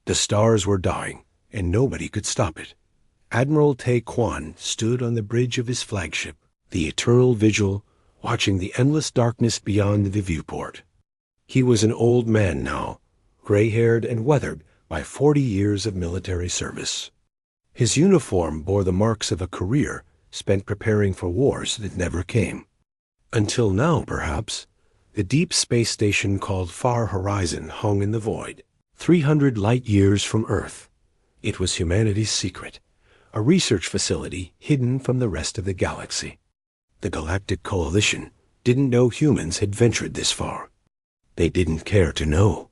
The stars were dying, and nobody could stop it. Admiral Tay Quan stood on the bridge of his flagship, the Eternal Vigil, watching the endless darkness beyond the viewport. He was an old man now, gray-haired and weathered by 40 years of military service. His uniform bore the marks of a career spent preparing for wars that never came. Until now, perhaps, the deep space station called Far Horizon hung in the void, 300 light-years from Earth. It was humanity's secret, a research facility hidden from the rest of the galaxy. The Galactic Coalition didn't know humans had ventured this far. They didn't care to know.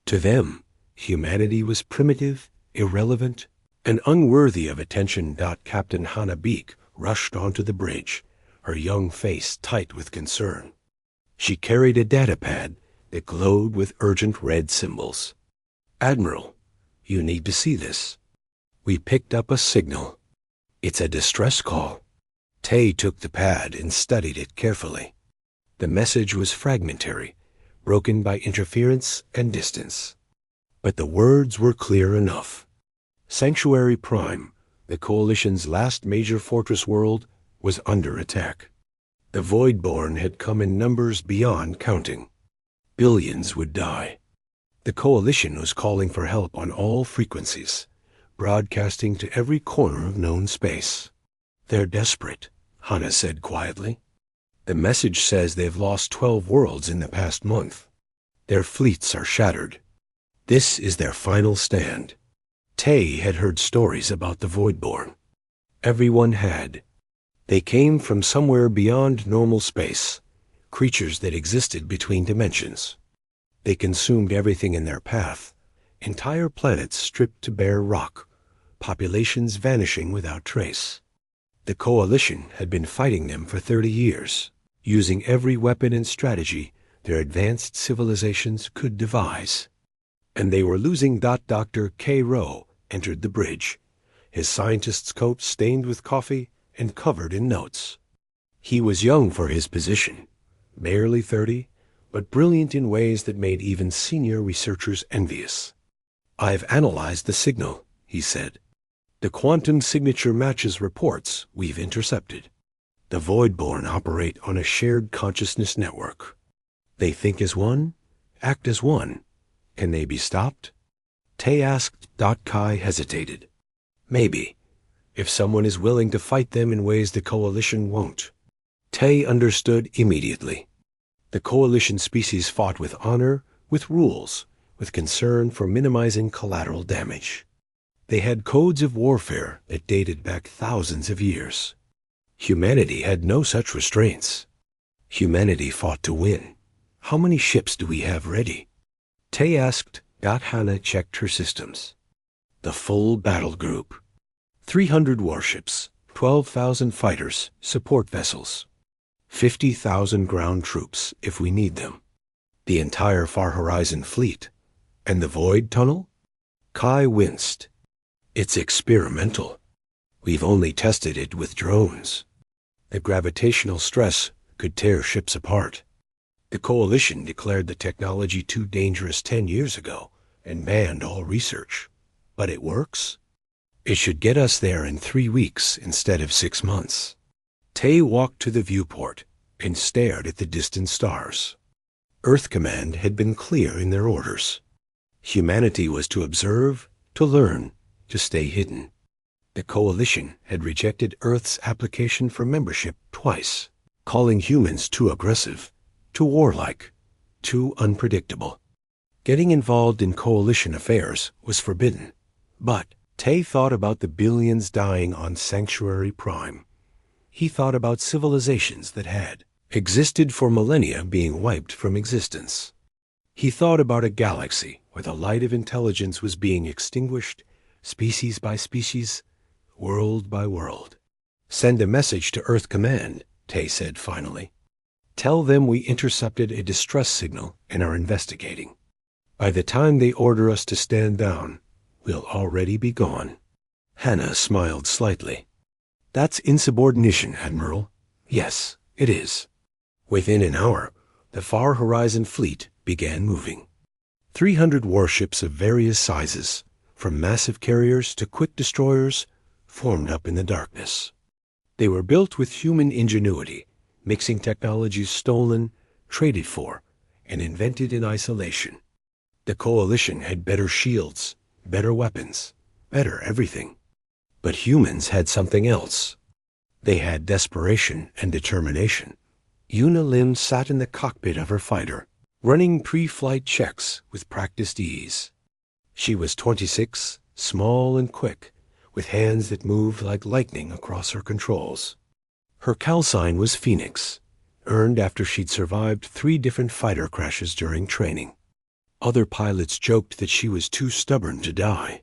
To them, humanity was primitive, irrelevant, and unworthy of attention. Captain Hannah Beak rushed onto the bridge, her young face tight with concern. She carried a datapad that glowed with urgent red symbols. "Admiral, you need to see this. We picked up a signal. It's a distress call." Tay took the pad and studied it carefully. The message was fragmentary, broken by interference and distance. But the words were clear enough. Sanctuary Prime, the Coalition's last major fortress world, was under attack. The Voidborn had come in numbers beyond counting. Billions would die. The Coalition was calling for help on all frequencies, broadcasting to every corner of known space. "They're desperate," Hannah said quietly. "The message says they've lost 12 worlds in the past month. Their fleets are shattered. This is their final stand." Tay had heard stories about the Voidborn. Everyone had. They came from somewhere beyond normal space, creatures that existed between dimensions. They consumed everything in their path, entire planets stripped to bare rock, populations vanishing without trace. The Coalition had been fighting them for 30 years, using every weapon and strategy their advanced civilizations could devise. And they were losing. Dr. K. Rowe entered the bridge, his scientist's coat stained with coffee and covered in notes. He was young for his position, barely 30, but brilliant in ways that made even senior researchers envious. "I've analyzed the signal," he said. "The quantum signature matches reports we've intercepted. The Voidborn operate on a shared consciousness network. They think as one, act as one. Can they be stopped?" Tay asked. Kai hesitated. "Maybe, if someone is willing to fight them in ways the Coalition won't." Tay understood immediately. The Coalition species fought with honor, with rules, with concern for minimizing collateral damage. They had codes of warfare that dated back thousands of years. Humanity had no such restraints. Humanity fought to win. "How many ships do we have ready?" Tay asked. Hannah checked her systems. "The full battle group. 300 warships, 12,000 fighters, support vessels, 50,000 ground troops if we need them. The entire Far Horizon fleet. And the Void Tunnel?" Kai winced. "It's experimental. We've only tested it with drones. The gravitational stress could tear ships apart. The Coalition declared the technology too dangerous 10 years ago and banned all research. But it works. It should get us there in 3 weeks instead of 6 months." Tay walked to the viewport and stared at the distant stars. Earth Command had been clear in their orders. Humanity was to observe, to learn, to stay hidden. The Coalition had rejected Earth's application for membership twice, calling humans too aggressive, too warlike, too unpredictable. Getting involved in Coalition affairs was forbidden. But Tay thought about the billions dying on Sanctuary Prime. He thought about civilizations that had existed for millennia being wiped from existence. He thought about a galaxy where the light of intelligence was being extinguished, species by species, world by world. "Send a message to Earth Command," Tay said finally. "Tell them we intercepted a distress signal and are investigating. By the time they order us to stand down, we'll already be gone." Hannah smiled slightly. "That's insubordination, Admiral." "Yes, it is." Within an hour, the Far Horizon fleet began moving. 300 warships of various sizes, from massive carriers to quick destroyers, formed up in the darkness. They were built with human ingenuity, mixing technologies stolen, traded for, and invented in isolation. The Coalition had better shields, better weapons, better everything. But humans had something else. They had desperation and determination. Una Lim sat in the cockpit of her fighter, running pre-flight checks with practiced ease. She was 26, small and quick, with hands that moved like lightning across her controls. Her call sign was Phoenix, earned after she'd survived 3 different fighter crashes during training. Other pilots joked that she was too stubborn to die.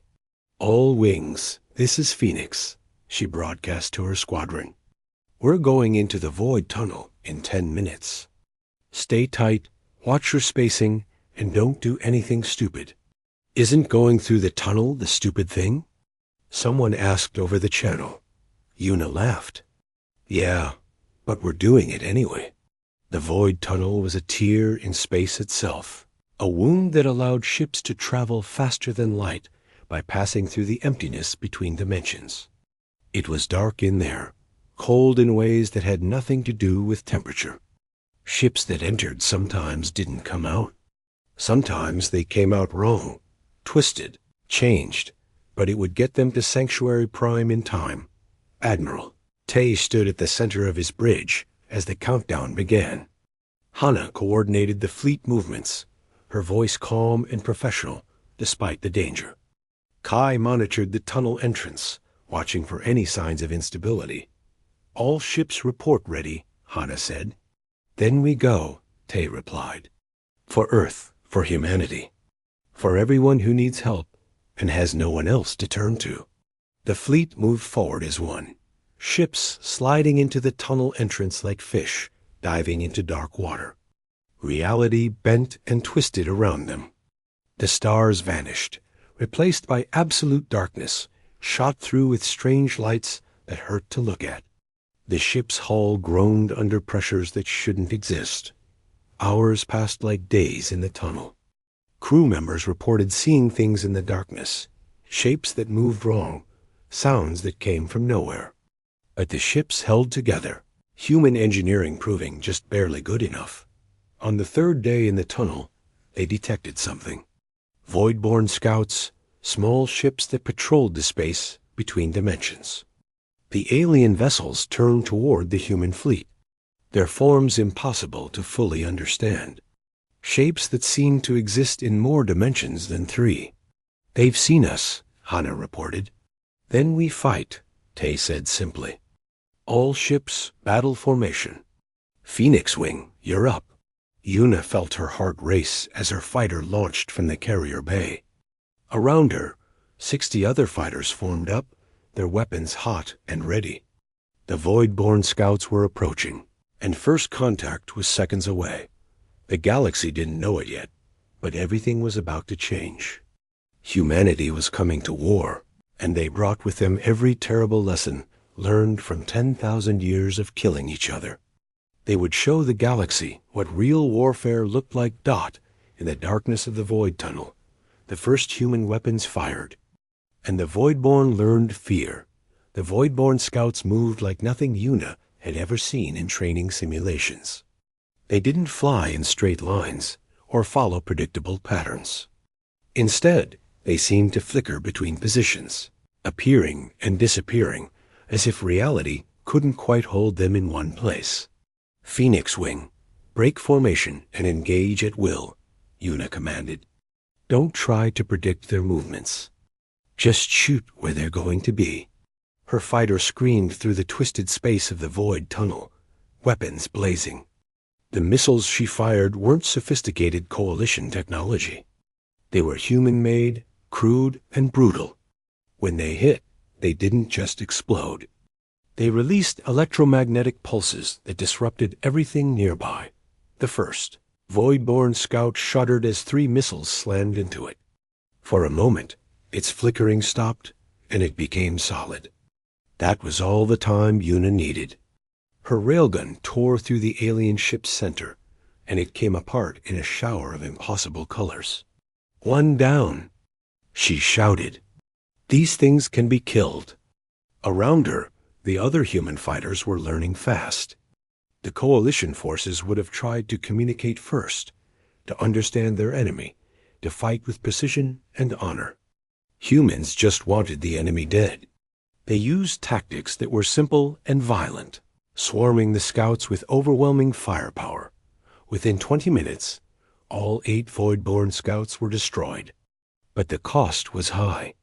"All wings, this is Phoenix," she broadcast to her squadron. "We're going into the Void Tunnel in 10 minutes. Stay tight, watch your spacing, and don't do anything stupid." "Isn't going through the tunnel the stupid thing?" someone asked over the channel. Una laughed. "Yeah, but we're doing it anyway." The Void Tunnel was a tear in space itself, a wound that allowed ships to travel faster than light by passing through the emptiness between dimensions. It was dark in there, cold in ways that had nothing to do with temperature. Ships that entered sometimes didn't come out. Sometimes they came out wrong, twisted, changed, but it would get them to Sanctuary Prime in time. Admiral Tay stood at the center of his bridge as the countdown began. Hana coordinated the fleet movements, her voice calm and professional despite the danger. Kai monitored the tunnel entrance, watching for any signs of instability. "All ships report ready," Hana said. "Then we go," Tay replied. "For Earth, for humanity, for everyone who needs help and has no one else to turn to." The fleet moved forward as one, ships sliding into the tunnel entrance like fish diving into dark water. Reality bent and twisted around them. The stars vanished, replaced by absolute darkness, shot through with strange lights that hurt to look at. The ship's hull groaned under pressures that shouldn't exist. Hours passed like days in the tunnel. Crew members reported seeing things in the darkness, shapes that moved wrong, sounds that came from nowhere. But the ships held together, human engineering proving just barely good enough. On the 3rd day in the tunnel, they detected something. Void-born scouts, small ships that patrolled the space between dimensions. The alien vessels turned toward the human fleet, their forms impossible to fully understand. Shapes that seemed to exist in more dimensions than 3. "They've seen us," Hana reported. "Then we fight," Tay said simply. "All ships, battle formation. Phoenix Wing, you're up." Una felt her heart race as her fighter launched from the carrier bay. Around her, 60 other fighters formed up, their weapons hot and ready. The Void-born scouts were approaching, and first contact was seconds away. The galaxy didn't know it yet, but everything was about to change. Humanity was coming to war, and they brought with them every terrible lesson learned from 10,000 years of killing each other. They would show the galaxy what real warfare looked like. In the darkness of the Void Tunnel, the first human weapons fired. And the Void-born learned fear. The Void-born scouts moved like nothing Una had ever seen in training simulations. They didn't fly in straight lines or follow predictable patterns. Instead, they seemed to flicker between positions, appearing and disappearing, as if reality couldn't quite hold them in one place. "Phoenix Wing, break formation and engage at will," Una commanded. "Don't try to predict their movements. Just shoot where they're going to be." Her fighter screamed through the twisted space of the Void Tunnel, weapons blazing. The missiles she fired weren't sophisticated Coalition technology. They were human-made, crude, and brutal. When they hit, they didn't just explode. They released electromagnetic pulses that disrupted everything nearby. The first Void-born scout shuddered as 3 missiles slammed into it. For a moment, its flickering stopped, and it became solid. That was all the time Una needed. Her railgun tore through the alien ship's center, and it came apart in a shower of impossible colors. "One down," she shouted, These things can be killed. Around her, the other human fighters were learning fast. The coalition forces would have tried to communicate first, to understand their enemy, to fight with precision and honor. Humans just wanted the enemy dead. They used tactics that were simple and violent, swarming the scouts with overwhelming firepower. Within 20 minutes, all 8 Void-born scouts were destroyed. But the cost was high.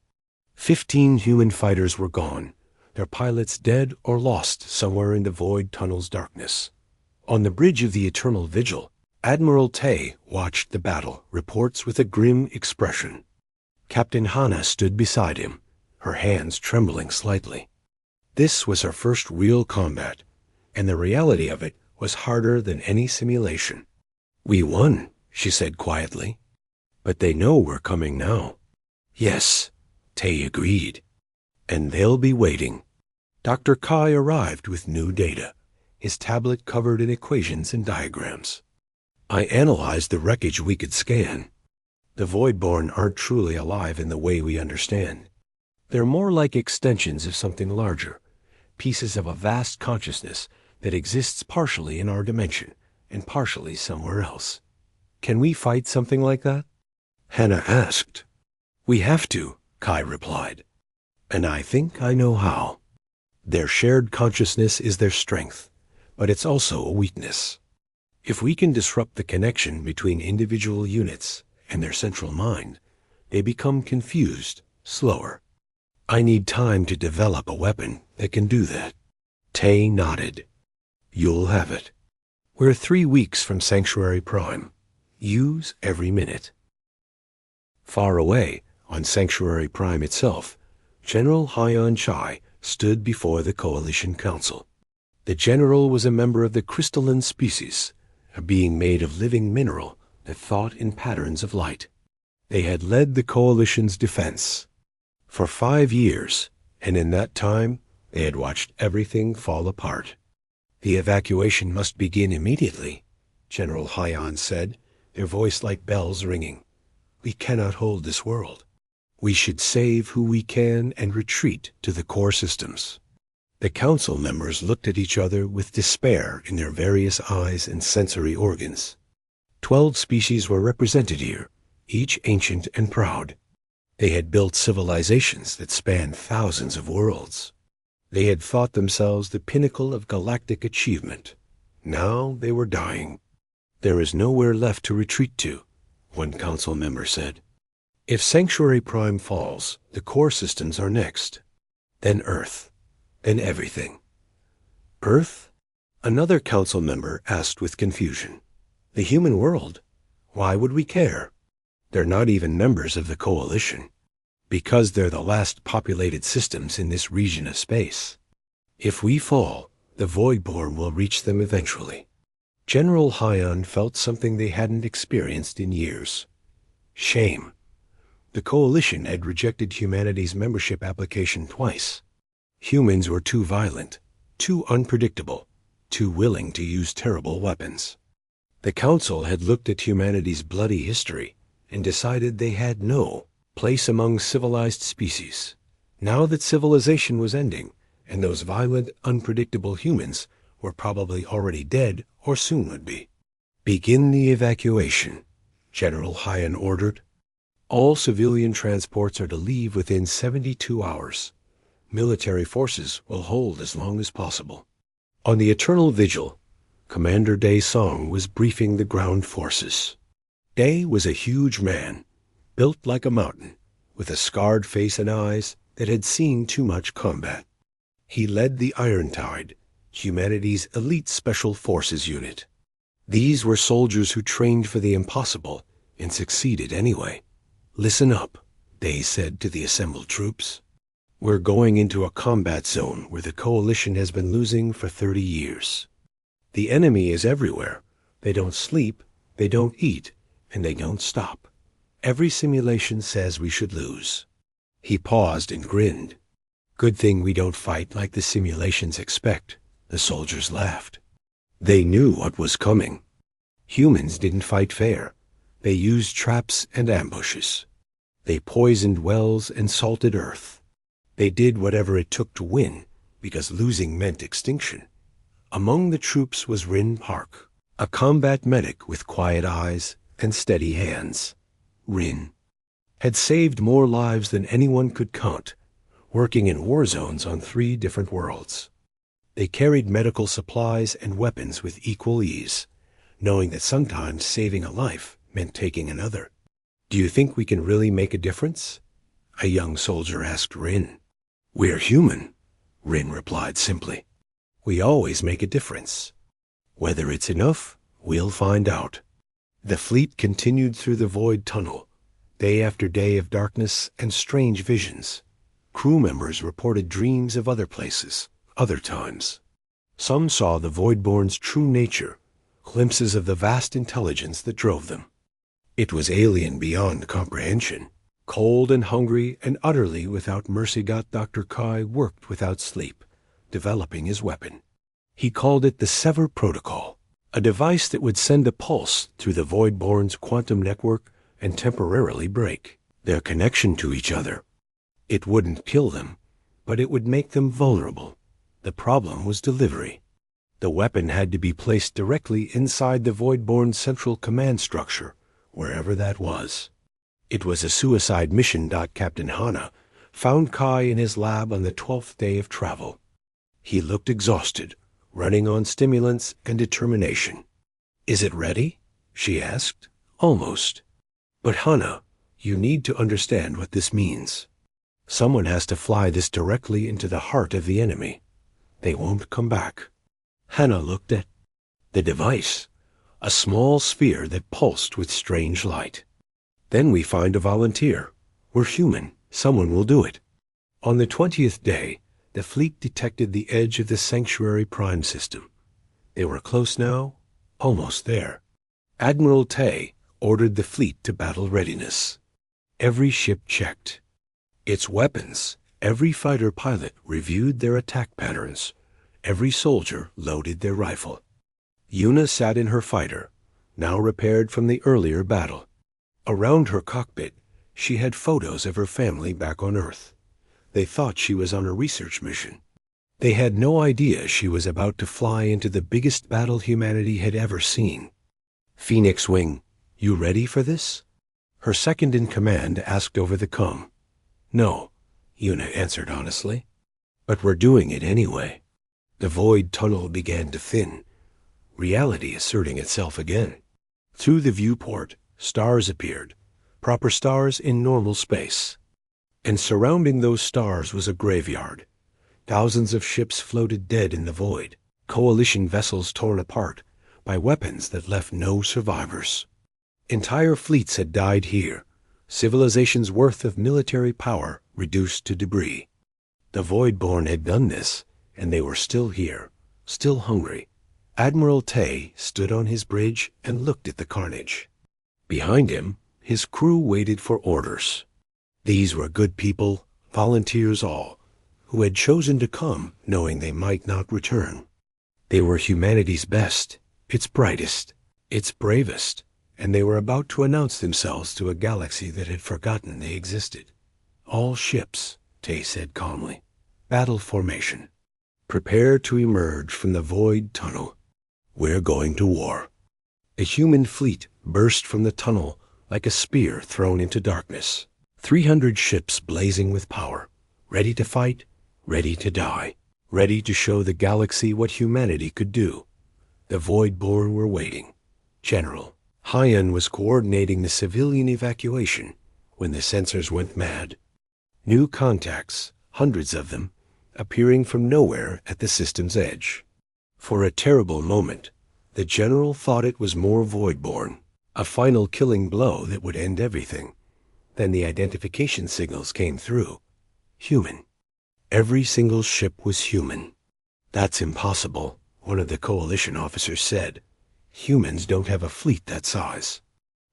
15 human fighters were gone, their pilots dead or lost somewhere in the Void Tunnel's darkness. On the bridge of the Eternal Vigil, Admiral Tay watched the battle, reports with a grim expression. Captain Hana stood beside him, her hands trembling slightly. This was her first real combat, and the reality of it was harder than any simulation. "We won," she said quietly. "But they know we're coming now." "Yes," Tay agreed. "And they'll be waiting." Dr. Kai arrived with new data, his tablet covered in equations and diagrams. "I analyzed the wreckage we could scan. The Void-born aren't truly alive in the way we understand. They're more like extensions of something larger, pieces of a vast consciousness that exists partially in our dimension and partially somewhere else. Can we fight something like that?" Hannah asked. "We have to," Kai replied. "And I think I know how. Their shared consciousness is their strength, but it's also a weakness. If we can disrupt the connection between individual units and their central mind, they become confused, slower. I need time to develop a weapon that can do that." Tay nodded. "You'll have it. We're 3 weeks from Sanctuary Prime. Use every minute." Far away, on Sanctuary Prime itself, General Hyon Chai stood before the Coalition Council. The general was a member of the crystalline species, a being made of living mineral that thought in patterns of light. They had led the Coalition's defense for 5 years, and in that time they had watched everything fall apart. "The evacuation must begin immediately," General Hyon said, their voice like bells ringing. "We cannot hold this world. We should save who we can and retreat to the core systems." The council members looked at each other with despair in their various eyes and sensory organs. 12 species were represented here, each ancient and proud. They had built civilizations that spanned thousands of worlds. They had thought themselves the pinnacle of galactic achievement. Now they were dying. "There is nowhere left to retreat to," one council member said. "If Sanctuary Prime falls, the core systems are next. Then Earth. Then everything." "Earth?" Another council member asked with confusion. "The human world? Why would we care? They're not even members of the Coalition." "Because they're the last populated systems in this region of space. If we fall, the Void-born will reach them eventually." General Hyon felt something they hadn't experienced in years. Shame. The Coalition had rejected humanity's membership application twice. Humans were too violent, too unpredictable, too willing to use terrible weapons. The Council had looked at humanity's bloody history and decided they had no place among civilized species. Now that civilization was ending, and those violent, unpredictable humans were probably already dead or soon would be. "Begin the evacuation," General Hyon ordered. "All civilian transports are to leave within 72 hours. Military forces will hold as long as possible." On the Eternal Vigil, Commander Day Song was briefing the ground forces. Day was a huge man, built like a mountain, with a scarred face and eyes that had seen too much combat. He led the Irontide, humanity's elite special forces unit. These were soldiers who trained for the impossible and succeeded anyway. "Listen up," Day said to the assembled troops. "We're going into a combat zone where the Coalition has been losing for 30 years. The enemy is everywhere. They don't sleep, they don't eat, and they don't stop. Every simulation says we should lose." He paused and grinned. "Good thing we don't fight like the simulations expect," the soldiers laughed. They knew what was coming. Humans didn't fight fair. They used traps and ambushes. They poisoned wells and salted earth. They did whatever it took to win, because losing meant extinction. Among the troops was Rin Park, a combat medic with quiet eyes and steady hands. Rin had saved more lives than anyone could count, working in war zones on 3 different worlds. They carried medical supplies and weapons with equal ease, knowing that sometimes saving a life meant taking another. "Do you think we can really make a difference?" a young soldier asked Rin. "We're human," Rin replied simply. "We always make a difference. Whether it's enough, we'll find out." The fleet continued through the void tunnel, day after day of darkness and strange visions. Crew members reported dreams of other places, other times. Some saw the Voidborn's true nature, glimpses of the vast intelligence that drove them. It was alien beyond comprehension. Cold and hungry and utterly without mercy, Dr. Kai worked without sleep, developing his weapon. He called it the Sever Protocol, a device that would send a pulse through the Voidborn's quantum network and temporarily break their connection to each other. It wouldn't kill them, but it would make them vulnerable. The problem was delivery. The weapon had to be placed directly inside the Voidborn's central command structure, wherever that was. It was a suicide mission. Captain Hana found Kai in his lab on the 12th day of travel. He looked exhausted, running on stimulants and determination. "Is it ready?" she asked. "Almost. But Hana, you need to understand what this means. Someone has to fly this directly into the heart of the enemy. They won't come back." Hana looked at the device, a small sphere that pulsed with strange light. "Then we find a volunteer. We're human. Someone will do it." On the 20th day, the fleet detected the edge of the Sanctuary Prime system. They were close now, almost there. Admiral Tay ordered the fleet to battle readiness. Every ship checked its weapons. Every fighter pilot reviewed their attack patterns. Every soldier loaded their rifle. Yuna sat in her fighter, now repaired from the earlier battle. Around her cockpit, she had photos of her family back on Earth. They thought she was on a research mission. They had no idea she was about to fly into the biggest battle humanity had ever seen. "Phoenix Wing, you ready for this?" her second-in-command asked over the comm. "No," Yuna answered honestly. "But we're doing it anyway." The void tunnel began to thin, reality asserting itself again. Through the viewport, stars appeared, proper stars in normal space. And surrounding those stars was a graveyard. Thousands of ships floated dead in the void, coalition vessels torn apart by weapons that left no survivors. Entire fleets had died here, civilization's worth of military power reduced to debris. The Voidborn had done this, and they were still here, still hungry. Admiral Tay stood on his bridge and looked at the carnage. Behind him, his crew waited for orders. These were good people, volunteers all, who had chosen to come knowing they might not return. They were humanity's best, its brightest, its bravest, and they were about to announce themselves to a galaxy that had forgotten they existed. "All ships," Tay said calmly. "Battle formation. Prepare to emerge from the void tunnel. We're going to war." A human fleet burst from the tunnel like a spear thrown into darkness. 300 ships blazing with power, ready to fight, ready to die, ready to show the galaxy what humanity could do. The Voidborn were waiting. General Hyan was coordinating the civilian evacuation when the sensors went mad. New contacts, hundreds of them, appearing from nowhere at the system's edge. For a terrible moment, the general thought it was more Voidborn, a final killing blow that would end everything. Then the identification signals came through. Human. Every single ship was human. "That's impossible," one of the coalition officers said. "Humans don't have a fleet that size.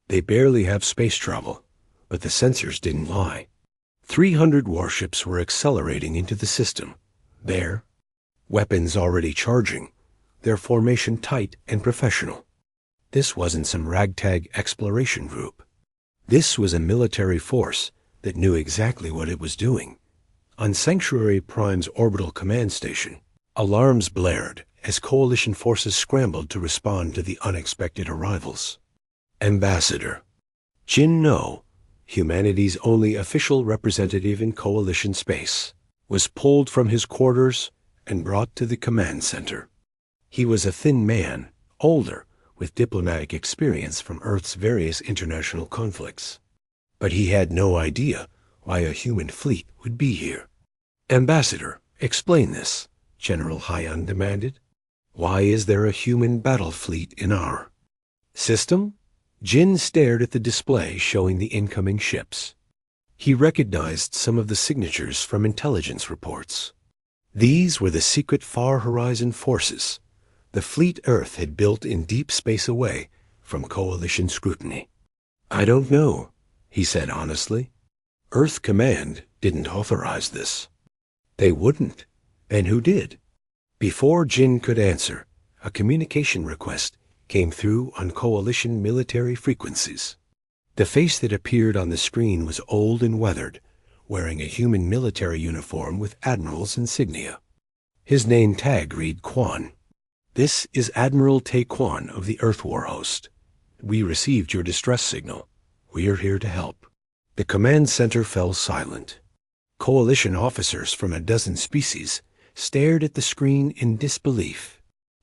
They barely have space travel, but the sensors didn't lie." 300 warships were accelerating into the system. There, weapons already charging, their formation tight and professional. This wasn't some ragtag exploration group. This was a military force that knew exactly what it was doing. On Sanctuary Prime's orbital command station, alarms blared as Coalition forces scrambled to respond to the unexpected arrivals. Ambassador Jin No, humanity's only official representative in Coalition space, was pulled from his quarters and brought to the command center. He was a thin man, older, with diplomatic experience from Earth's various international conflicts. But he had no idea why a human fleet would be here. Ambassador, explain this, General Hyan demanded. Why is there a human battle fleet in our system? Jin stared at the display showing the incoming ships. He recognized some of the signatures from intelligence reports. These were the secret Far Horizon forces, the fleet Earth had built in deep space away from Coalition scrutiny. I don't know, he said honestly. Earth Command didn't authorize this. They wouldn't. And who did? Before Jin could answer, a communication request came through on Coalition military frequencies. The face that appeared on the screen was old and weathered, wearing a human military uniform with Admiral's insignia. His name tag read Quan. This is Admiral Tae Quan of the Earth WarHost. We received your distress signal. We are here to help. The command center fell silent. Coalition officers from a dozen species stared at the screen in disbelief.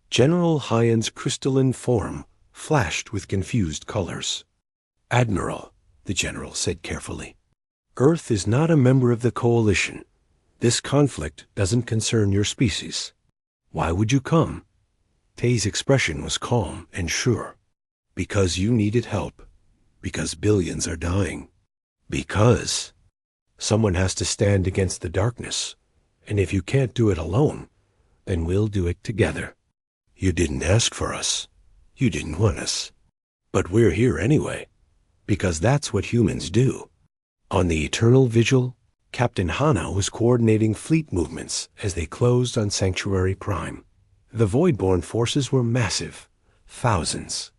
General Hyan's crystalline form flashed with confused colors. Admiral, the general said carefully, Earth is not a member of the Coalition. This conflict doesn't concern your species. Why would you come? Tae's expression was calm and sure. Because you needed help. Because billions are dying. Because someone has to stand against the darkness. And if you can't do it alone, then we'll do it together. You didn't ask for us. You didn't want us. But we're here anyway, because that's what humans do. On the Eternal Vigil, Captain Hana was coordinating fleet movements as they closed on Sanctuary Prime. The Voidborn forces were massive, thousands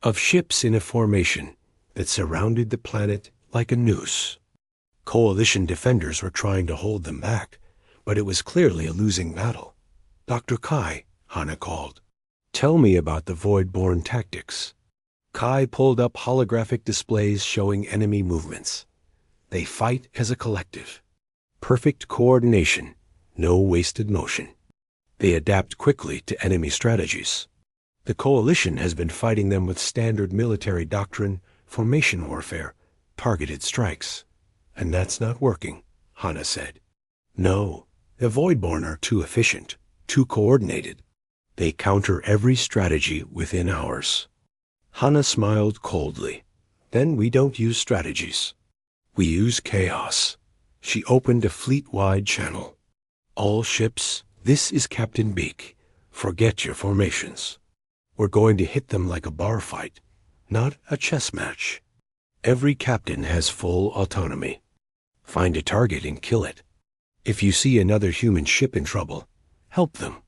of ships in a formation that surrounded the planet like a noose. Coalition defenders were trying to hold them back, but it was clearly a losing battle. Dr. Kai, Hana called. Tell me about the Voidborn tactics. Kai pulled up holographic displays showing enemy movements. They fight as a collective. Perfect coordination, no wasted motion. They adapt quickly to enemy strategies. The Coalition has been fighting them with standard military doctrine, formation warfare, targeted strikes. And that's not working, Hana said. No, the Voidborn are too efficient, too coordinated. They counter every strategy within hours. Hana smiled coldly. Then we don't use strategies. We use chaos. She opened a fleet-wide channel. All ships, this is Captain Beak. Forget your formations. We're going to hit them like a bar fight, not a chess match. Every captain has full autonomy. Find a target and kill it. If you see another human ship in trouble, help them.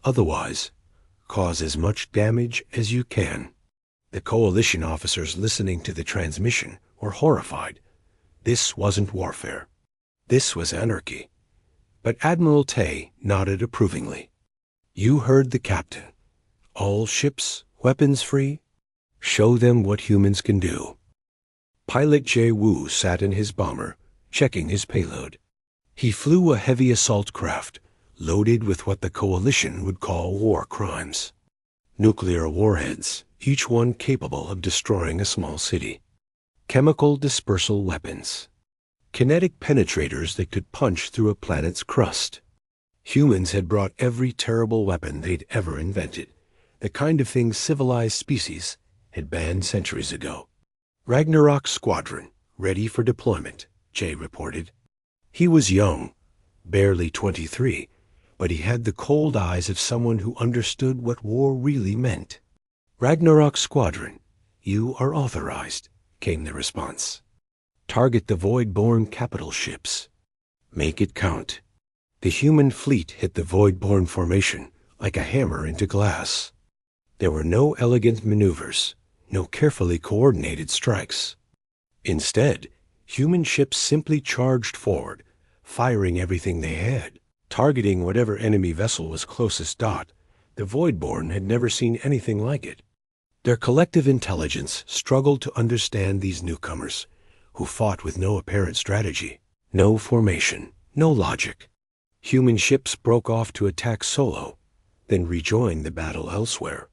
Otherwise, cause as much damage as you can. The Coalition officers listening to the transmission were horrified. This wasn't warfare. This was anarchy. But Admiral Tae nodded approvingly. You heard the captain. All ships, weapons free? Show them what humans can do. Pilot Jae Woo sat in his bomber, checking his payload. He flew a heavy assault craft, loaded with what the Coalition would call war crimes. Nuclear warheads, each one capable of destroying a small city. Chemical dispersal weapons. Kinetic penetrators that could punch through a planet's crust. Humans had brought every terrible weapon they'd ever invented, the kind of thing civilized species had banned centuries ago. Ragnarok Squadron, ready for deployment, Jay reported. He was young, barely 23, but he had the cold eyes of someone who understood what war really meant. Ragnarok Squadron, you are authorized, came the response. Target the Voidborn capital ships. Make it count. The human fleet hit the Voidborn formation like a hammer into glass. There were no elegant maneuvers, no carefully coordinated strikes. Instead, Human ships simply charged forward, firing everything they had, targeting whatever enemy vessel was closest. The Voidborn had never seen anything like it. Their collective intelligence struggled to understand these newcomers, who fought with no apparent strategy, no formation, no logic. Human ships broke off to attack solo, then rejoined the battle elsewhere.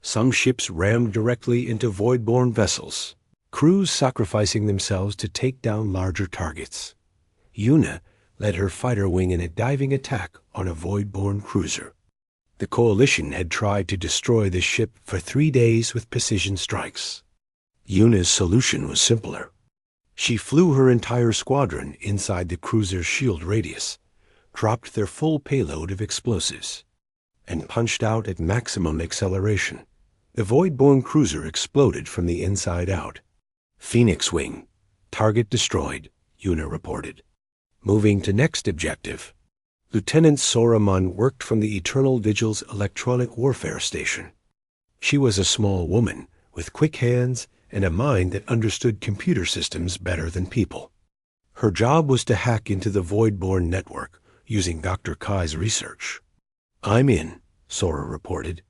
Some ships rammed directly into Voidborn vessels, crews sacrificing themselves to take down larger targets. Yuna led her fighter wing in a diving attack on a Voidborn cruiser. The Coalition had tried to destroy this ship for 3 days with precision strikes. Yuna's solution was simpler. She flew her entire squadron inside the cruiser's shield radius, dropped their full payload of explosives, and punched out at maximum acceleration. The Voidborn cruiser exploded from the inside out. Phoenix Wing. Target destroyed, Yuna reported. Moving to next objective. Lieutenant Soraman worked from the Eternal Vigil's electronic warfare station. She was a small woman with quick hands and a mind that understood computer systems better than people. Her job was to hack into the Voidborn network using Dr. Kai's research. "I'm in," Sora reported.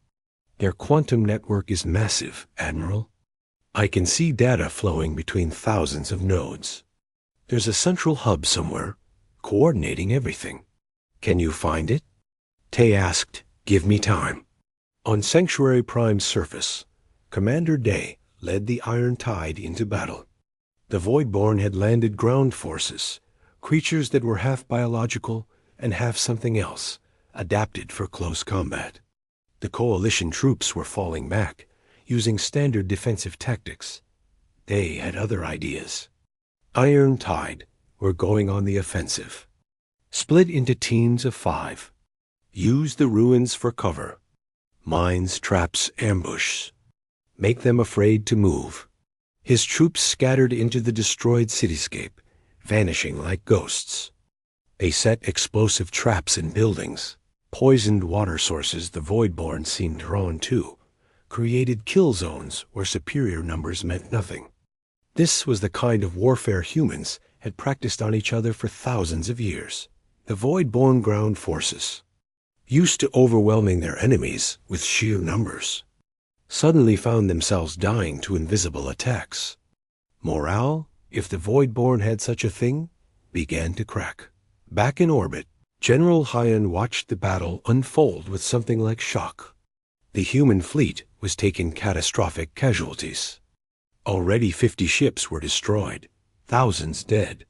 "Their quantum network is massive, Admiral. I can see data flowing between thousands of nodes. There's a central hub somewhere, coordinating everything. Can you find it?" Tay asked, "Give me time." On Sanctuary Prime's surface, Commander Day led the Iron Tide into battle. The Voidborn had landed ground forces, creatures that were half biological and half something else, adapted for close combat. The Coalition troops were falling back, using standard defensive tactics. They had other ideas. Iron Tide were going on the offensive. Split into teams of 5. Use the ruins for cover. Mines, traps, ambush. Make them afraid to move. His troops scattered into the destroyed cityscape, vanishing like ghosts. They set explosive traps in buildings, poisoned water sources the Voidborn seemed drawn to, created kill zones where superior numbers meant nothing. This was the kind of warfare humans had practiced on each other for thousands of years. The Voidborn ground forces, used to overwhelming their enemies with sheer numbers, suddenly found themselves dying to invisible attacks. Morale, if the Voidborn had such a thing, began to crack. Back in orbit, General Hyan watched the battle unfold with something like shock. The human fleet was taking catastrophic casualties. Already 50 ships were destroyed, thousands dead.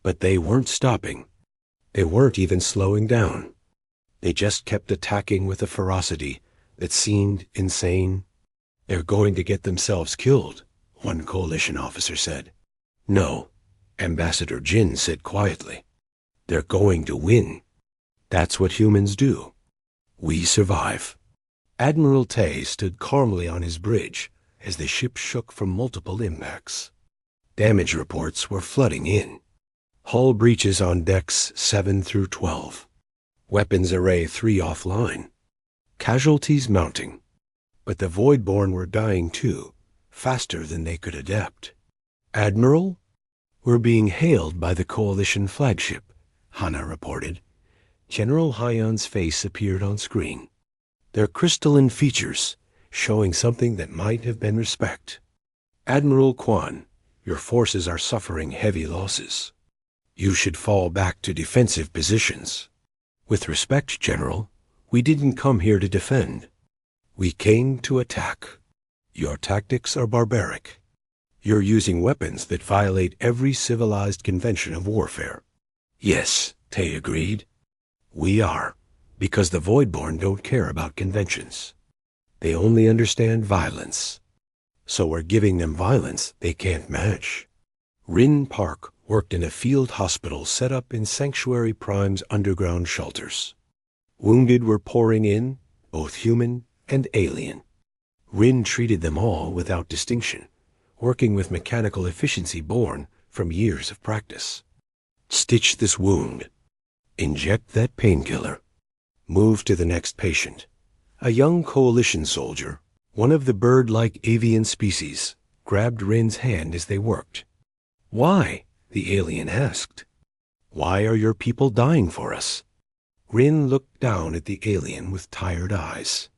But they weren't stopping. They weren't even slowing down. They just kept attacking with a ferocity that seemed insane. "They're going to get themselves killed," one Coalition officer said. "No," Ambassador Jin said quietly. "They're going to win. That's what humans do. We survive." Admiral Tay stood calmly on his bridge as the ship shook from multiple impacts. Damage reports were flooding in. Hull breaches on decks 7 through 12. Weapons Array 3 offline. Casualties mounting. But the Voidborn were dying too, faster than they could adapt. "Admiral, we're being hailed by the Coalition flagship," Hana reported. General Hyan's face appeared on screen. Their crystalline features showing something that might have been respect. "Admiral Kwan, your forces are suffering heavy losses. You should fall back to defensive positions." "With respect, General, we didn't come here to defend. We came to attack. Your tactics are barbaric. You're using weapons that violate every civilized convention of warfare." "Yes," Tay agreed. "We are, because the Voidborn don't care about conventions. They only understand violence. So we're giving them violence they can't match." Rin Park worked in a field hospital set up in Sanctuary Prime's underground shelters. Wounded were pouring in, both human and alien. Rin treated them all without distinction, working with mechanical efficiency born from years of practice. "Stitch this wound. Inject that painkiller. Move to the next patient." A young Coalition soldier, one of the bird-like avian species, grabbed Rin's hand as they worked. "Why?" the alien asked. "Why are your people dying for us?" Rin looked down at the alien with tired eyes.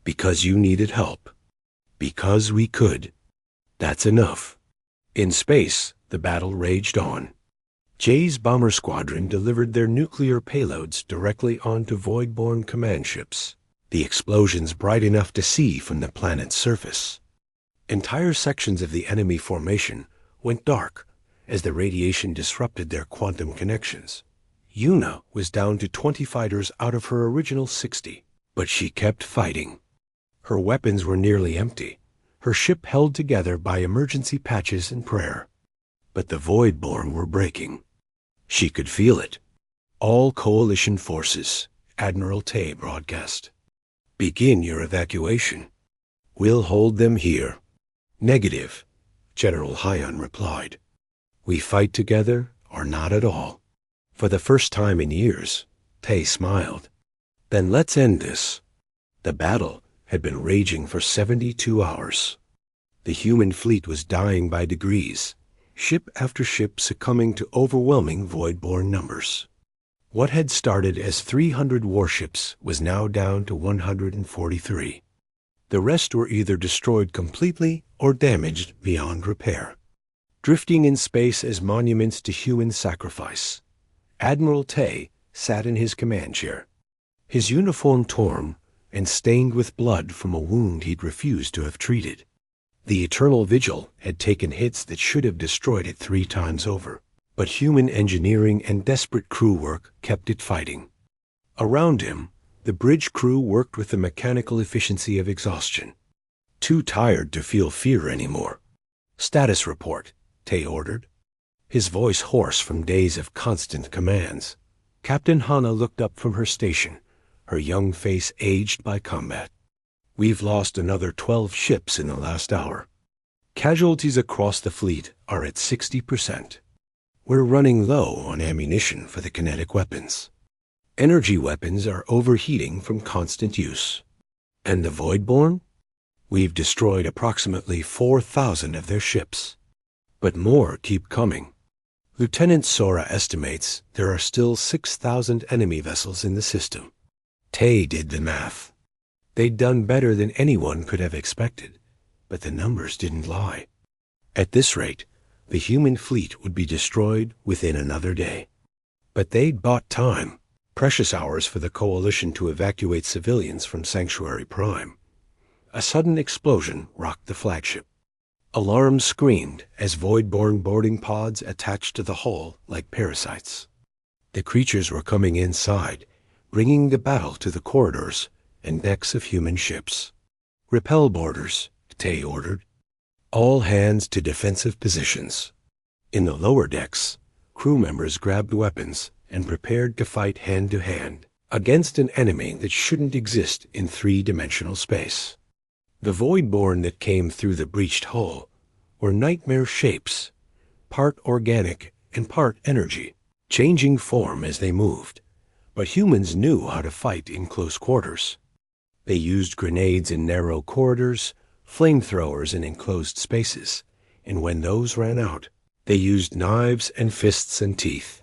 "Because you needed help. Because we could. That's enough." In space, the battle raged on. Jay's bomber squadron delivered their nuclear payloads directly onto Voidborn command ships, the explosions bright enough to see from the planet's surface. Entire sections of the enemy formation went dark as the radiation disrupted their quantum connections. Yuna was down to 20 fighters out of her original 60, but she kept fighting. Her weapons were nearly empty, her ship held together by emergency patches and prayer. But the Voidborn were breaking. She could feel it. "All Coalition forces," Admiral Tay broadcast. "Begin your evacuation. We'll hold them here." "Negative," General Hyon replied. "We fight together or not at all." For the first time in years, Tay smiled. "Then let's end this." The battle had been raging for 72 hours. The human fleet was dying by degrees, ship after ship succumbing to overwhelming Voidborn numbers. What had started as 300 warships was now down to 143. The rest were either destroyed completely or damaged beyond repair, drifting in space as monuments to human sacrifice. Admiral Tay sat in his command chair, his uniform torn and stained with blood from a wound he'd refused to have treated. The Eternal Vigil had taken hits that should have destroyed it 3 times over, but human engineering and desperate crew work kept it fighting. Around him, the bridge crew worked with the mechanical efficiency of exhaustion, too tired to feel fear anymore. "Status report," Tay ordered, his voice hoarse from days of constant commands. Captain Hana looked up from her station, her young face aged by combat. "We've lost another 12 ships in the last hour. Casualties across the fleet are at 60%. We're running low on ammunition for the kinetic weapons. Energy weapons are overheating from constant use. And the Voidborn? We've destroyed approximately 4,000 of their ships. But more keep coming. Lieutenant Sora estimates there are still 6,000 enemy vessels in the system." Tay did the math. They'd done better than anyone could have expected, but the numbers didn't lie. At this rate, the human fleet would be destroyed within another day. But they'd bought time, precious hours for the Coalition to evacuate civilians from Sanctuary Prime. A sudden explosion rocked the flagship. Alarms screamed as Voidborn boarding pods attached to the hull like parasites. The creatures were coming inside, bringing the battle to the corridors and decks of human ships. "Repel boarders," Tay ordered. "All hands to defensive positions." In the lower decks, crew members grabbed weapons and prepared to fight hand-to-hand against an enemy that shouldn't exist in 3-dimensional space. The Voidborn that came through the breached hull were nightmare shapes, part organic and part energy, changing form as they moved. But humans knew how to fight in close quarters. They used grenades in narrow corridors, flamethrowers in enclosed spaces, and when those ran out, they used knives and fists and teeth.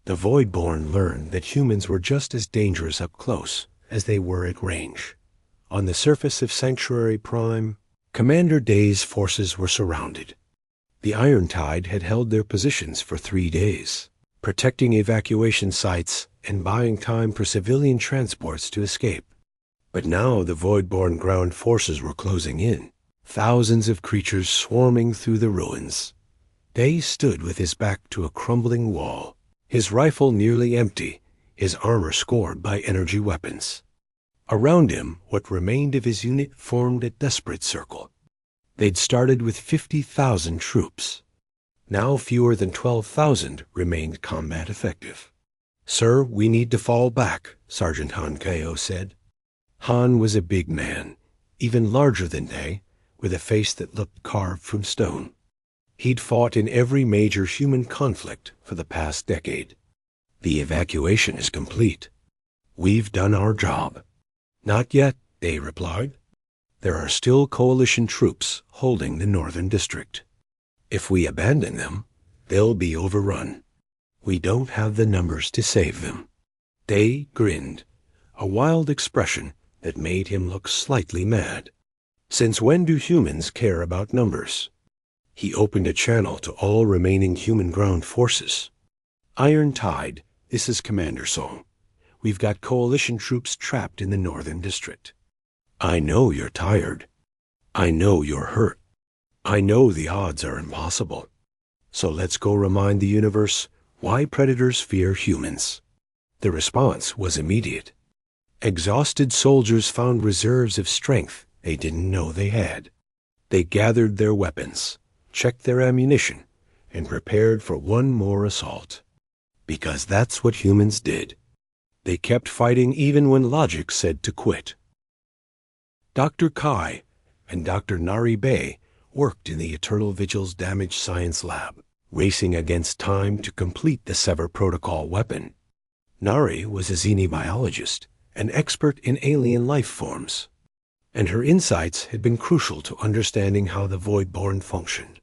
The Voidborn learned that humans were just as dangerous up close as they were at range. On the surface of Sanctuary Prime, Commander Day's forces were surrounded. The Iron Tide had held their positions for 3 days, protecting evacuation sites and buying time for civilian transports to escape. But now the Voidborn ground forces were closing in, thousands of creatures swarming through the ruins. Day stood with his back to a crumbling wall, his rifle nearly empty, his armor scored by energy weapons. Around him, what remained of his unit formed a desperate circle. They'd started with 50,000 troops. Now fewer than 12,000 remained combat effective. "Sir, we need to fall back," Sergeant Han Kao said. Han was a big man, even larger than Day, with a face that looked carved from stone. He'd fought in every major human conflict for the past decade. "The evacuation is complete. We've done our job." "Not yet," Day replied. "There are still Coalition troops holding the Northern District. If we abandon them, They'll be overrun. We don't have the numbers to save them." Day grinned, a wild expression that made him look slightly mad. Since when do humans care about numbers? He opened a channel to all remaining human ground forces. "Iron Tide, this is Commander Song. We've got coalition troops trapped in the Northern District. I know you're tired. I know you're hurt. I know the odds are impossible. So let's go remind the universe why predators fear humans." The response was immediate. Exhausted soldiers found reserves of strength they didn't know they had. They gathered their weapons, checked their ammunition, and prepared for one more assault. Because that's what humans did. They kept fighting even when logic said to quit. Dr. Kai and Dr. Nari Bay worked in the Eternal Vigil's damaged science lab, racing against time to complete the Sever Protocol weapon. Nari was a xenobiologist, an expert in alien life forms, and her insights had been crucial to understanding how the Voidborn functioned.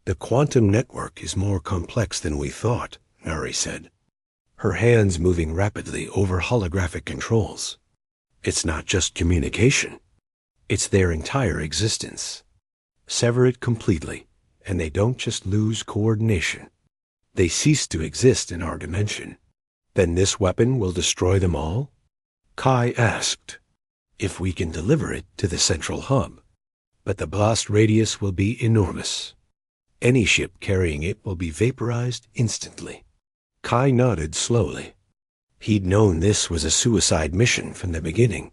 "The quantum network is more complex than we thought," Nari said, her hands moving rapidly over holographic controls. "It's not just communication. It's their entire existence. Sever it completely, and they don't just lose coordination. They cease to exist in our dimension. Then this weapon will destroy them all?" Kai asked. "If we can deliver it to the central hub. But the blast radius will be enormous. Any ship carrying it will be vaporized instantly." Kai nodded slowly. He'd known this was a suicide mission from the beginning.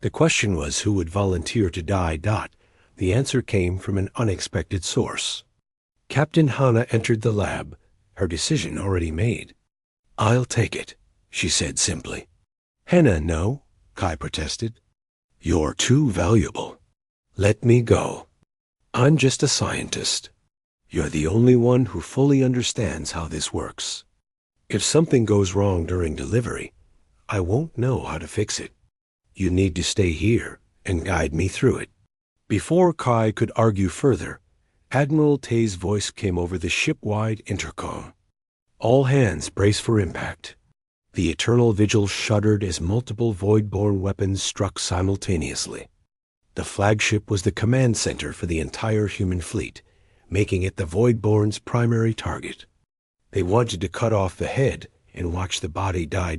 The question was who would volunteer to die. The answer came from an unexpected source. Captain Hana entered the lab, her decision already made. "I'll take it," she said simply. "Hana, no," Kai protested. "You're too valuable. Let me go. I'm just a scientist. You're the only one who fully understands how this works. If something goes wrong during delivery, I won't know how to fix it. You need to stay here and guide me through it." Before Kai could argue further, Admiral Tay's voice came over the ship-wide intercom. "All hands brace for impact." The Eternal Vigil shuddered as multiple Voidborn weapons struck simultaneously. The flagship was the command center for the entire human fleet, making it the Voidborn's primary target. They wanted to cut off the head and watch the body die.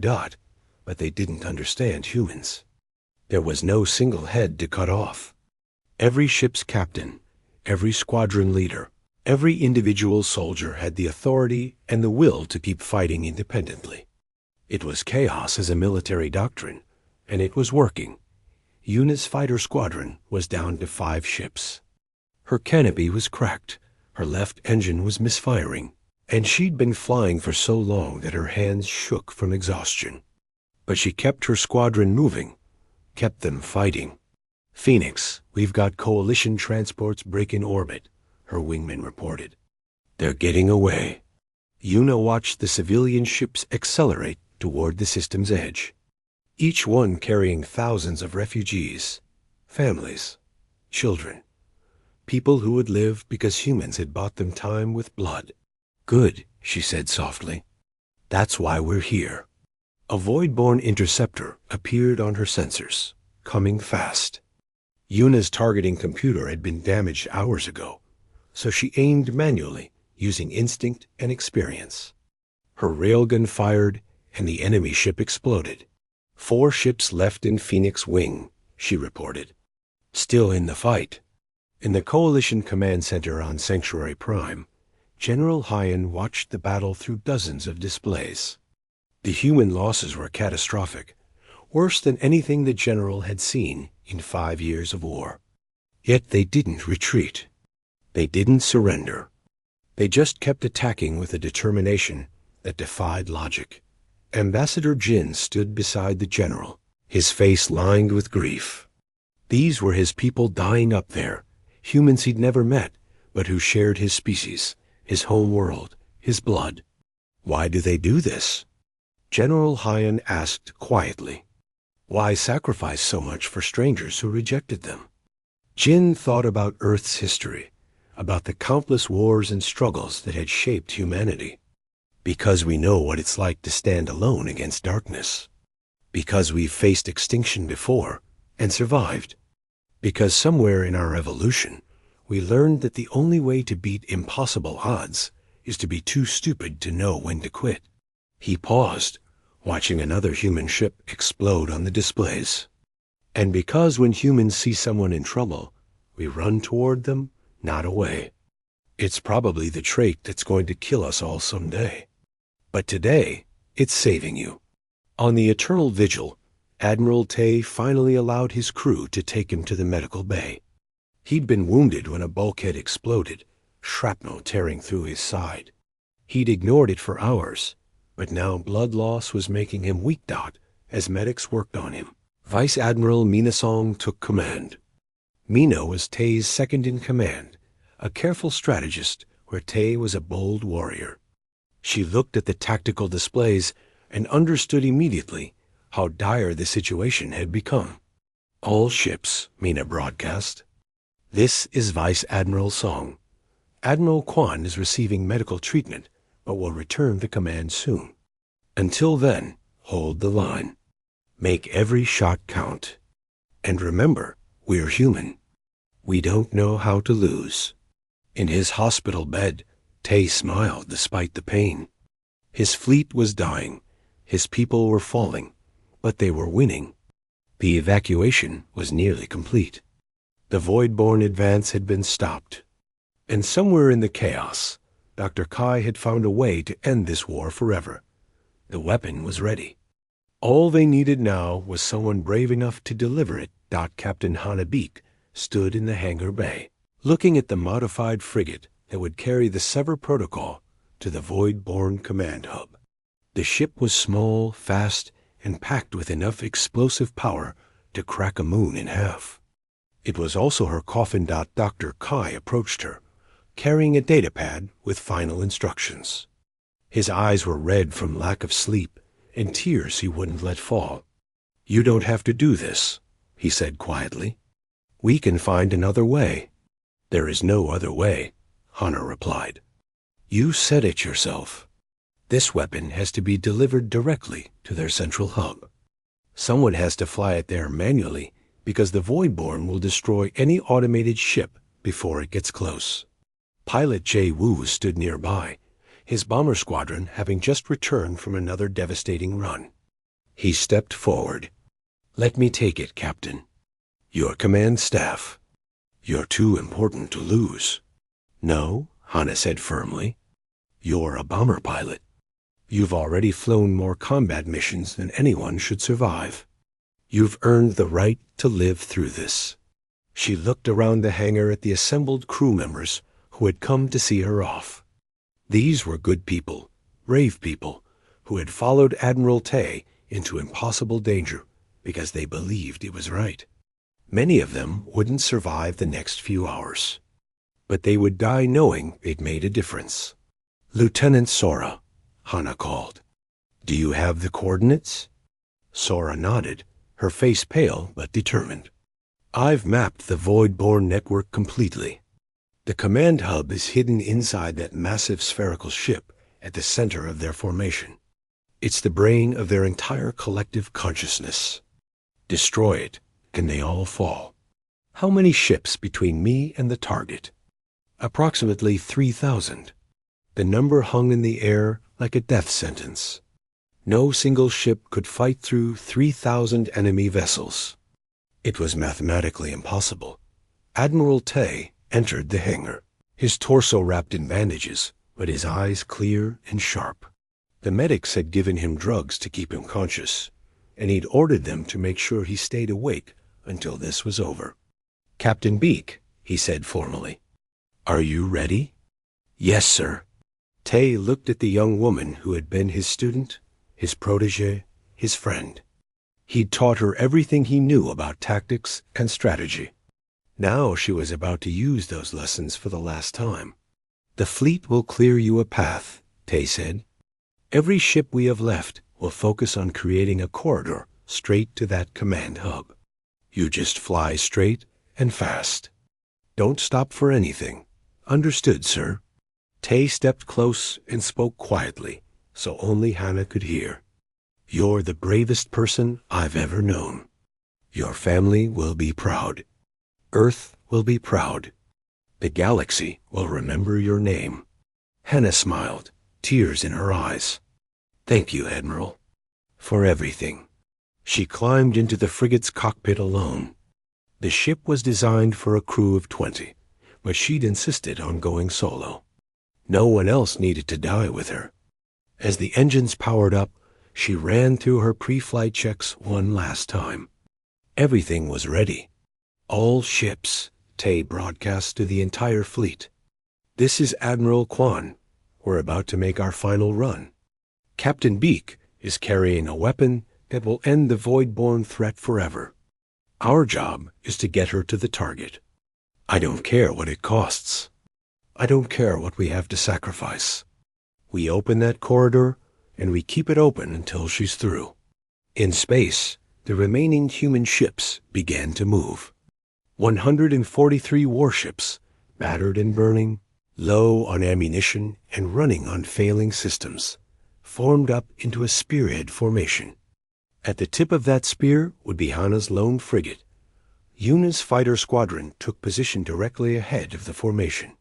But they didn't understand humans. There was no single head to cut off. Every ship's captain, every squadron leader, every individual soldier had the authority and the will to keep fighting independently. It was chaos as a military doctrine, and it was working. Yuna's fighter squadron was down to 5 ships. Her canopy was cracked, her left engine was misfiring, and she'd been flying for so long that her hands shook from exhaustion. But she kept her squadron moving, kept them fighting. "Phoenix, we've got coalition transports breaking orbit," her wingman reported. "They're getting away." Yuna watched the civilian ships accelerate toward the system's edge, each one carrying thousands of refugees, families, children, people who would live because humans had bought them time with blood. "Good," she said softly. "That's why we're here." A Voidborn interceptor appeared on her sensors, coming fast. Yuna's targeting computer had been damaged hours ago, so she aimed manually, using instinct and experience. Her railgun fired, and the enemy ship exploded. 4 ships left in Phoenix Wing, she reported. Still in the fight. In the Coalition Command Center on Sanctuary Prime, General Hyan watched the battle through dozens of displays. The human losses were catastrophic, worse than anything the general had seen in 5 years of war. Yet they didn't retreat. They didn't surrender. They just kept attacking with a determination that defied logic. Ambassador Jin stood beside the general, his face lined with grief. These were his people dying up there, humans he'd never met, but who shared his species, his home world, his blood. Why do they do this? General Hyan asked quietly. Why sacrifice so much for strangers who rejected them? Jin thought about Earth's history, about the countless wars and struggles that had shaped humanity. Because we know what it's like to stand alone against darkness. Because we've faced extinction before and survived. Because somewhere in our evolution, we learned that the only way to beat impossible odds is to be too stupid to know when to quit. He paused, watching another human ship explode on the displays. And because when humans see someone in trouble, we run toward them, not away. It's probably the trait that's going to kill us all someday. But today, it's saving you. On the Eternal Vigil, Admiral Tay finally allowed his crew to take him to the medical bay. He'd been wounded when a bulkhead exploded, shrapnel tearing through his side. He'd ignored it for hours, but now blood loss was making him weak-dot as medics worked on him. Vice Admiral Mina Song took command. Mina was Tay's second-in-command, a careful strategist where Tay was a bold warrior. She looked at the tactical displays and understood immediately how dire the situation had become. "All ships," Mina broadcast. "This is Vice Admiral Song. Admiral Kwan is receiving medical treatment, but will return the command soon. Until then, hold the line. Make every shot count. And remember, we're human. We don't know how to lose." In his hospital bed, Tay smiled despite the pain. His fleet was dying. His people were falling, but they were winning. The evacuation was nearly complete. The Void-born advance had been stopped. And somewhere in the chaos, Dr. Kai had found a way to end this war forever. The weapon was ready. All they needed now was someone brave enough to deliver it. Captain Hanabik stood in the hangar bay, looking at the modified frigate that would carry the Sever Protocol to the Void-born command hub. The ship was small, fast, and packed with enough explosive power to crack a moon in half. It was also her coffin. Dr. Kai approached her, carrying a datapad with final instructions. His eyes were red from lack of sleep and tears he wouldn't let fall. "You don't have to do this," he said quietly. "We can find another way." "There is no other way," Hana replied. "You said it yourself. This weapon has to be delivered directly to their central hub. Someone has to fly it there manually because the Void-born will destroy any automated ship before it gets close." Pilot Jay Wu stood nearby, his bomber squadron having just returned from another devastating run. He stepped forward. "Let me take it, Captain. Your command staff. You're too important to lose." "No," Hana said firmly. "You're a bomber pilot. You've already flown more combat missions than anyone should survive. You've earned the right to live through this." She looked around the hangar at the assembled crew members who had come to see her off. These were good people, brave people, who had followed Admiral Tay into impossible danger because they believed it was right. Many of them wouldn't survive the next few hours, but they would die knowing they'd made a difference. "Lieutenant Sora," Hana called. "Do you have the coordinates?" Sora nodded, her face pale but determined. "I've mapped the Void-born network completely. The command hub is hidden inside that massive spherical ship at the center of their formation. It's the brain of their entire collective consciousness. Destroy it, and they all fall. How many ships between me and the target?" "Approximately 3,000. The number hung in the air like a death sentence. No single ship could fight through 3,000 enemy vessels. It was mathematically impossible. Admiral Tay entered the hangar, his torso wrapped in bandages, but his eyes clear and sharp. The medics had given him drugs to keep him conscious, and he'd ordered them to make sure he stayed awake until this was over. "Captain Beak," he said formally, "are you ready?" "Yes, sir." Tay looked at the young woman who had been his student, his protege, his friend. He'd taught her everything he knew about tactics and strategy. Now she was about to use those lessons for the last time. "The fleet will clear you a path," Tay said. "Every ship we have left will focus on creating a corridor straight to that command hub. You just fly straight and fast. Don't stop for anything Understood, sir. Tay stepped close and spoke quietly, so only Hannah could hear. You're the bravest person I've ever known. Your family will be proud. Earth will be proud. The galaxy will remember your name. Hannah smiled, tears in her eyes. Thank you, Admiral, for everything. She climbed into the frigate's cockpit alone. The ship was designed for a crew of 20, but she'd insisted on going solo. No one else needed to die with her. As the engines powered up, she ran through her pre-flight checks one last time. Everything was ready. All ships, Tay broadcast to the entire fleet. This is Admiral Kwan. We're about to make our final run. Captain Beak is carrying a weapon that will end the Void-born threat forever. Our job is to get her to the target. I don't care what it costs. I don't care what we have to sacrifice. We open that corridor, and we keep it open until she's through. In space, the remaining human ships began to move. 143 warships, battered and burning, low on ammunition and running on failing systems, formed up into a spearhead formation. At the tip of that spear would be Hannah's lone frigate. Yuna's fighter squadron took position directly ahead of the formation.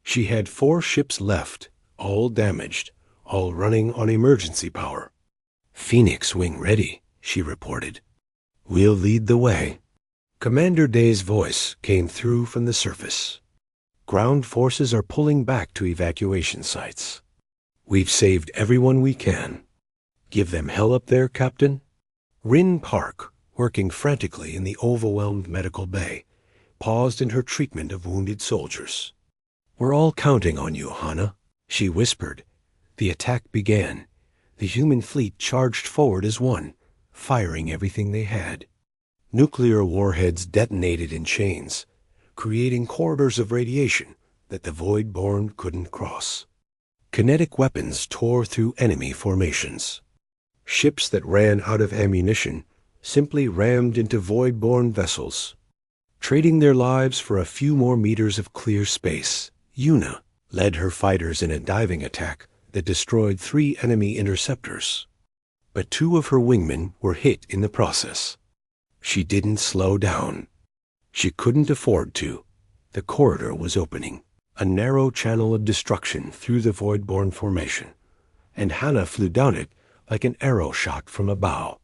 She had 4 ships left, all damaged, all running on emergency power. Phoenix wing ready, she reported. We'll lead the way. Commander Day's voice came through from the surface. Ground forces are pulling back to evacuation sites. We've saved everyone we can. Give them hell up there, Captain? Rin Park, working frantically in the overwhelmed medical bay, paused in her treatment of wounded soldiers. We're all counting on you, Hannah, she whispered. The attack began. The human fleet charged forward as one, firing everything they had. Nuclear warheads detonated in chains, creating corridors of radiation that the Void-born couldn't cross. Kinetic weapons tore through enemy formations. Ships that ran out of ammunition simply rammed into Void-born vessels. Trading their lives for a few more meters of clear space, Yuna led her fighters in a diving attack that destroyed 3 enemy interceptors. But 2 of her wingmen were hit in the process. She didn't slow down. She couldn't afford to. The corridor was opening, a narrow channel of destruction through the Void-born formation, and Hannah flew down it like an arrow shot from a bow.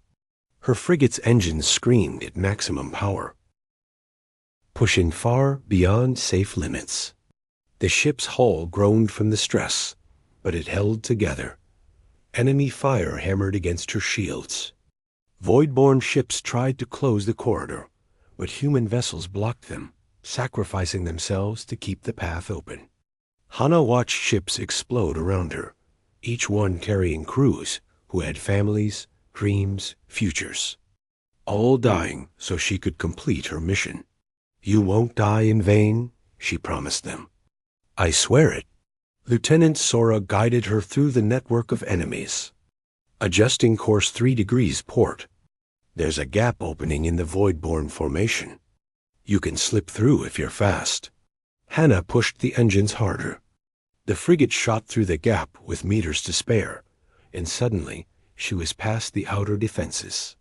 Her frigate's engines screamed at maximum power, pushing far beyond safe limits. The ship's hull groaned from the stress, but it held together. Enemy fire hammered against her shields. Void-born ships tried to close the corridor, but human vessels blocked them, sacrificing themselves to keep the path open. Hannah watched ships explode around her, each one carrying crews who had families, dreams, futures, all dying so she could complete her mission. You won't die in vain, she promised them. I swear it. Lieutenant Sora guided her through the network of enemies. Adjusting course 3 degrees port. There's a gap opening in the Void-born formation. You can slip through if you're fast. Hannah pushed the engines harder. The frigate shot through the gap with meters to spare, and suddenly she was past the outer defenses.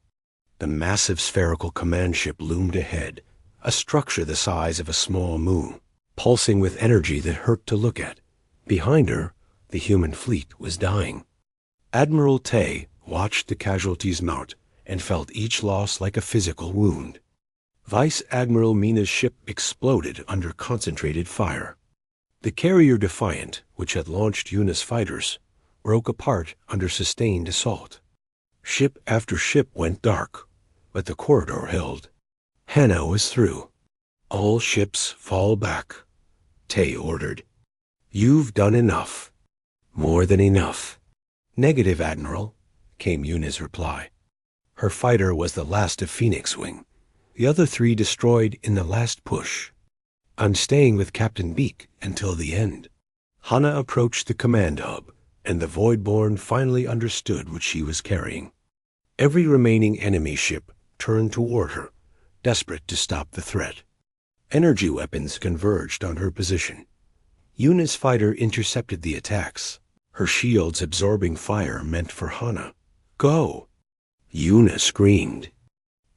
The massive spherical command ship loomed ahead, a structure the size of a small moon, pulsing with energy that hurt to look at. Behind her, the human fleet was dying. Admiral Tay watched the casualties mount and felt each loss like a physical wound. Vice Admiral Mina's ship exploded under concentrated fire. The carrier Defiant, which had launched Yuna's fighters, broke apart under sustained assault. Ship after ship went dark, but the corridor held. Hannah was through. All ships fall back, Tay ordered. You've done enough. More than enough. Negative, Admiral, came Yuna's reply. Her fighter was the last of Phoenix Wing, the other 3 destroyed in the last push. I'm staying with Captain Beak until the end. Hannah approached the command hub, and the Void-born finally understood what she was carrying. Every remaining enemy ship turned toward her, desperate to stop the threat. Energy weapons converged on her position. Yuna's fighter intercepted the attacks, her shields absorbing fire meant for Hana. Go! Yuna screamed.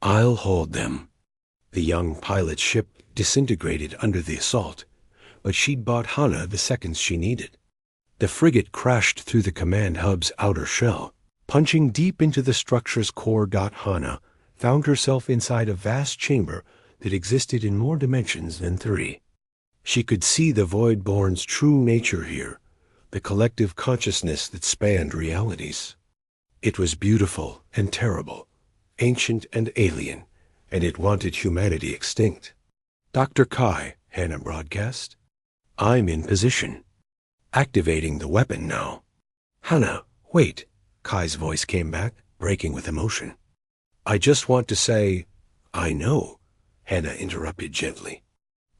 I'll hold them. The young pilot's ship disintegrated under the assault, but she'd bought Hana the seconds she needed. The frigate crashed through the command hub's outer shell, punching deep into the structure's core. Hana found herself inside a vast chamber that existed in more dimensions than 3. She could see the Voidborn's true nature here, the collective consciousness that spanned realities. It was beautiful and terrible, ancient and alien, and it wanted humanity extinct. Dr. Kai, Hana broadcast. I'm in position. Activating the weapon now. Hana, wait, Kai's voice came back, breaking with emotion. I just want to say, I know, Hana interrupted gently.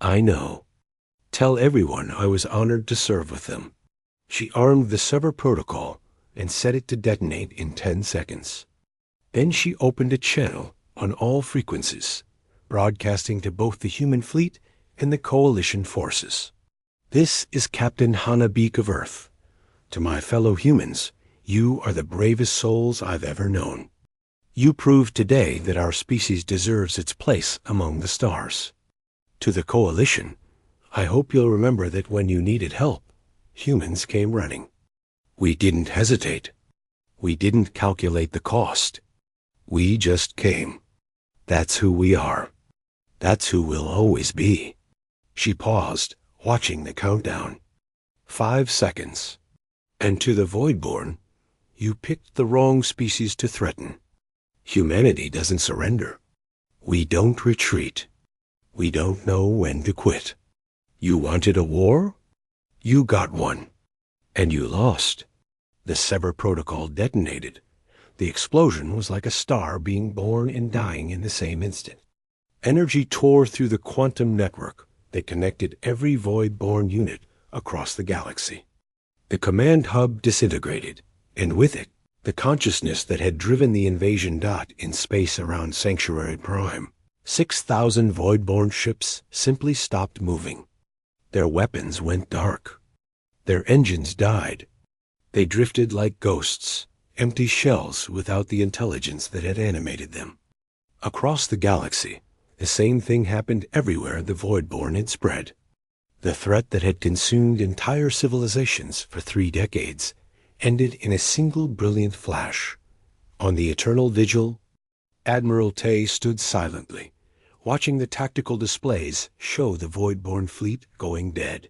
I know. Tell everyone I was honored to serve with them. She armed the Sever protocol and set it to detonate in 10 seconds. Then she opened a channel on all frequencies, broadcasting to both the human fleet and the coalition forces. This is Captain Hana Beak of Earth. To my fellow humans, you are the bravest souls I've ever known. You proved today that our species deserves its place among the stars. To the coalition, I hope you'll remember that when you needed help, humans came running. We didn't hesitate. We didn't calculate the cost. We just came. That's who we are. That's who we'll always be. She paused, watching the countdown. 5 seconds. And to the Voidborn, you picked the wrong species to threaten. Humanity doesn't surrender. We don't retreat. We don't know when to quit. You wanted a war? You got one. And you lost. The Sever protocol detonated. The explosion was like a star being born and dying in the same instant. Energy tore through the quantum network that connected every Voidborn unit across the galaxy. The command hub disintegrated, and with it, the consciousness that had driven the invasion. In space around Sanctuary Prime, 6,000 Voidborn ships simply stopped moving. Their weapons went dark. Their engines died. They drifted like ghosts, empty shells without the intelligence that had animated them. Across the galaxy, the same thing happened everywhere the Voidborn had spread. The threat that had consumed entire civilizations for 3 decades ended in a single brilliant flash. On the eternal vigil, Admiral Tay stood silently, watching the tactical displays show the Voidborn fleet going dead.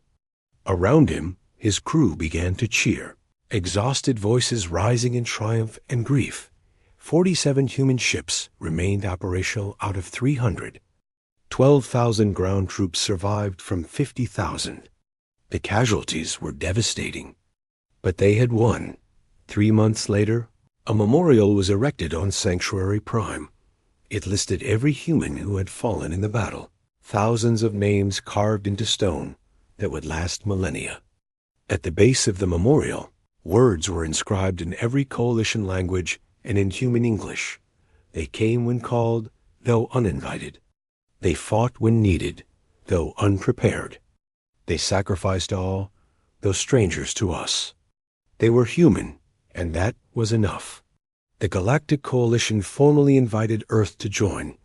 Around him, his crew began to cheer, exhausted voices rising in triumph and grief. 47 human ships remained operational out of 300. 12,000 ground troops survived from 50,000. The casualties were devastating. But they had won. 3 months later, a memorial was erected on Sanctuary Prime. It listed every human who had fallen in the battle, thousands of names carved into stone that would last millennia. At the base of the memorial, words were inscribed in every coalition language and in human English. They came when called, though uninvited. They fought when needed, though unprepared. They sacrificed all, though strangers to us. They were human, and that was enough. The Galactic Coalition formally invited Earth to join,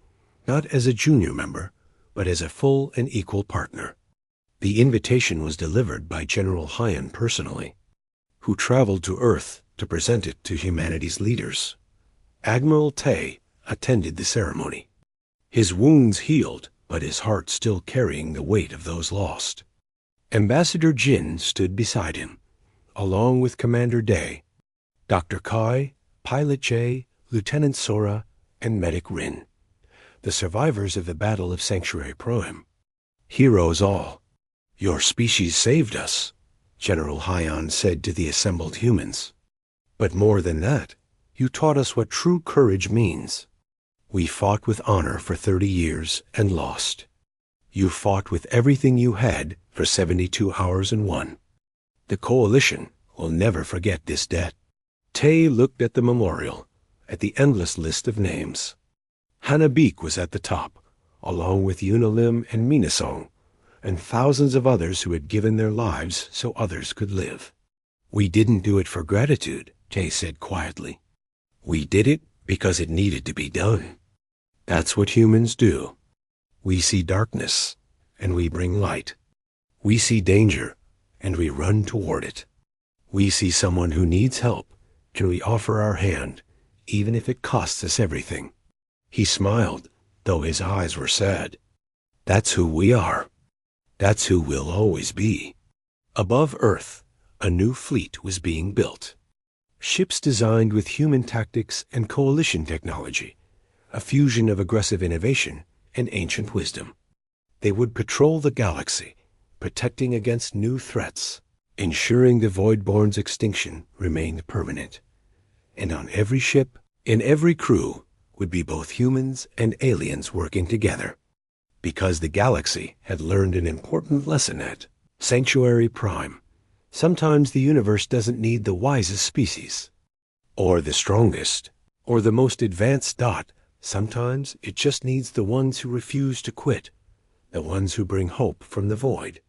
not as a junior member, but as a full and equal partner. The invitation was delivered by General Hyan personally, who traveled to Earth to present it to humanity's leaders. Admiral Tay attended the ceremony. His wounds healed, but his heart still carrying the weight of those lost. Ambassador Jin stood beside him, along with Commander Day, Dr. Kai, Pilot Jay, Lieutenant Sora, and Medic Rin, the survivors of the Battle of Sanctuary Prime. Heroes all. Your species saved us, General Hyan said to the assembled humans. But more than that, you taught us what true courage means. We fought with honor for 30 years and lost. You fought with everything you had for 72 hours and won. The Coalition will never forget this debt. Tay looked at the memorial, at the endless list of names. Hana Beak was at the top, along with Yunalim and Minasong, and thousands of others who had given their lives so others could live. We didn't do it for gratitude, Tay said quietly. We did it because it needed to be done. That's what humans do. We see darkness, and we bring light. We see danger, and we run toward it. We see someone who needs help, and we offer our hand, even if it costs us everything. He smiled, though his eyes were sad. That's who we are. That's who we'll always be. Above Earth, a new fleet was being built. Ships designed with human tactics and coalition technology, a fusion of aggressive innovation and ancient wisdom. They would patrol the galaxy, protecting against new threats, ensuring the Voidborn's extinction remained permanent. And on every ship, in every crew, would be both humans and aliens working together. Because the galaxy had learned an important lesson at Sanctuary Prime. Sometimes the universe doesn't need the wisest species, or the strongest, or the most advanced dot. Sometimes it just needs the ones who refuse to quit, the ones who bring hope from the void.